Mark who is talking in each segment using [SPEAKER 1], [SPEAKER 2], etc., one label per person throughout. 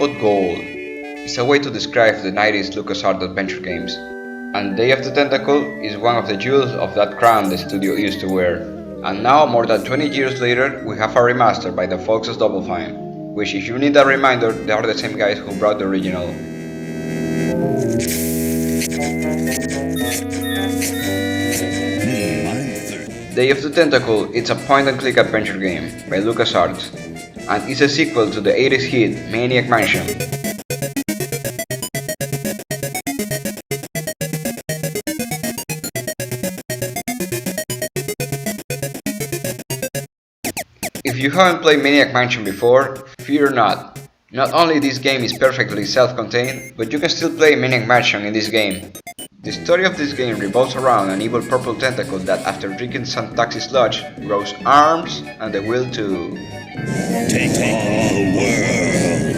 [SPEAKER 1] pot gold is a way to describe the 90s LucasArts adventure games, and Day of the Tentacle is one of the jewels of that crown the studio used to wear. And now, more than 20 years later, we have a remaster by the folks of Double Fine, which if you need a reminder, they are the same guys who brought the original. Day of the Tentacle is a point-and-click adventure game by LucasArts, and is a sequel to the 80s hit Maniac Mansion. If you haven't played Maniac Mansion before, fear not. Not only this game is perfectly self-contained, but you can still play Maniac Mansion in this game. The story of this game revolves around an evil purple tentacle that, after drinking some toxic sludge, grows arms and the will to
[SPEAKER 2] take all the world.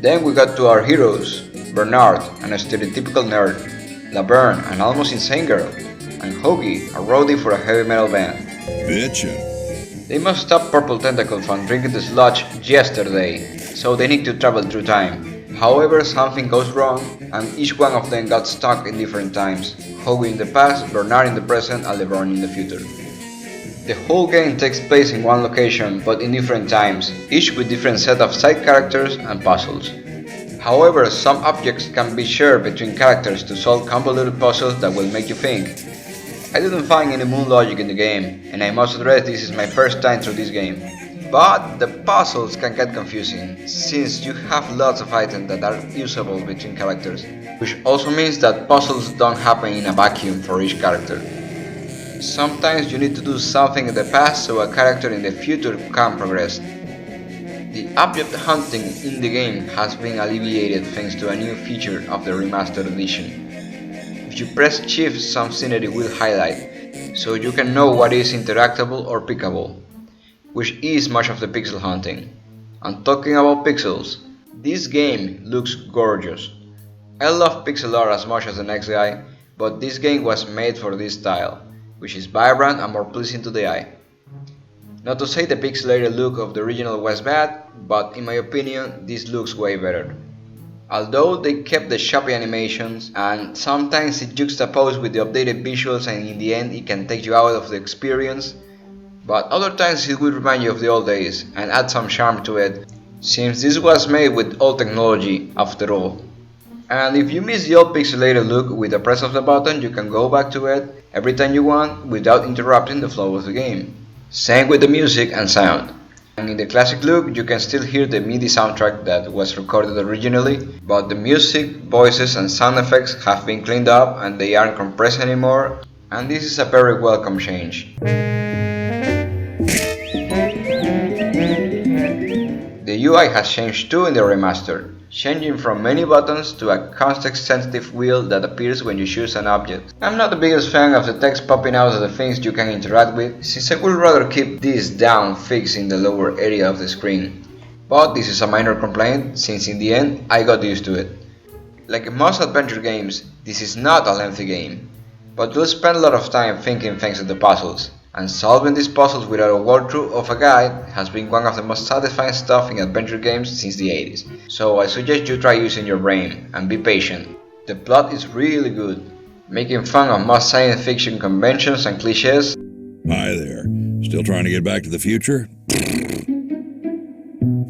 [SPEAKER 1] Then we got to our heroes, Bernard, an stereotypical nerd, Laverne, an almost insane girl, and Hoagie, a roadie for a heavy metal band.
[SPEAKER 2] Bitchin'.
[SPEAKER 1] They must stop Purple Tentacle from drinking the sludge yesterday, so they need to travel through time. However, something goes wrong, and each one of them got stuck in different times. Hoagie in the past, Bernard in the present, and Laverne in the future. The whole game takes place in one location, but in different times, each with different set of side characters and puzzles. However, some objects can be shared between characters to solve convoluted puzzles that will make you think. I didn't find any moon logic in the game, and I must address this is my first time through this game. But the puzzles can get confusing, since you have lots of items that are usable between characters, which also means that puzzles don't happen in a vacuum for each character. Sometimes you need to do something in the past so a character in the future can progress. The object hunting in the game has been alleviated thanks to a new feature of the remastered edition. If you press shift, some scenery will highlight, so you can know what is interactable or pickable, which is much of the pixel hunting. And talking about pixels, this game looks gorgeous. I love pixel art as much as the next guy, but this game was made for this style, which is vibrant and more pleasing to the eye. Not to say the pixelated look of the original was bad, but in my opinion this looks way better. Although they kept the choppy animations, and sometimes it juxtaposed with the updated visuals and in the end it can take you out of the experience, but other times it will remind you of the old days and add some charm to it, since this was made with old technology after all. And if you miss the old pixelated look, with the press of the button you can go back to it every time you want without interrupting the flow of the game. Same with the music and sound. And in the classic look you can still hear the MIDI soundtrack that was recorded originally, but the music, voices and sound effects have been cleaned up and they aren't compressed anymore, and this is a very welcome change. The UI has changed too in the remaster, changing from many buttons to a context-sensitive wheel that appears when you choose an object. I'm not the biggest fan of the text popping out of the things you can interact with, since I would rather keep this down fixed in the lower area of the screen. But this is a minor complaint, since in the end I got used to it. Like most adventure games, this is not a lengthy game, but you'll spend a lot of time thinking thanks to the puzzles. And solving these puzzles without a walkthrough of a guide has been one of the most satisfying stuff in adventure games since the 80s. So I suggest you try using your brain and be patient. The plot is really good, making fun of most science fiction conventions and cliches.
[SPEAKER 2] Hi there. Still trying to get back to the future?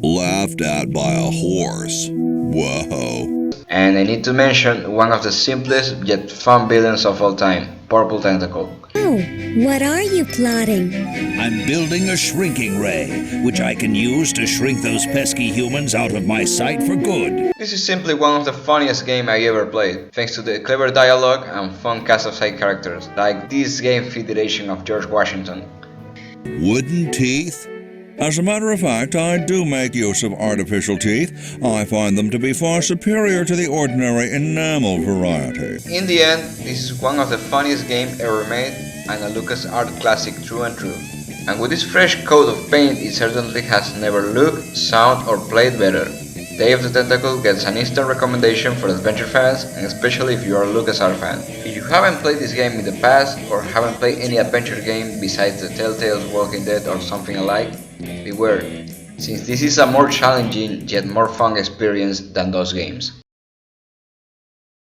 [SPEAKER 2] Laughed at by a horse. Whoa.
[SPEAKER 1] And I need to mention one of the simplest yet fun villains of all time, Purple Tentacle.
[SPEAKER 3] Oh, what are you plotting?
[SPEAKER 4] I'm building a shrinking ray, which I can use to shrink those pesky humans out of my sight for good.
[SPEAKER 1] This is simply one of the funniest games I ever played, thanks to the clever dialogue and fun cast of side characters, like this game federation of George Washington.
[SPEAKER 2] Wooden teeth? As a matter of fact, I do make use of artificial teeth. I find them to be far superior to the ordinary enamel variety.
[SPEAKER 1] In the end, this is one of the funniest games ever made, and a LucasArts classic true and true. And with this fresh coat of paint, it certainly has never looked, sound or played better. Day of the Tentacle gets an instant recommendation for adventure fans, and especially if you are a LucasArts fan. If you haven't played this game in the past, or haven't played any adventure game besides the Telltale's Walking Dead or something alike, Beware, since this is a more challenging yet more fun experience than those games.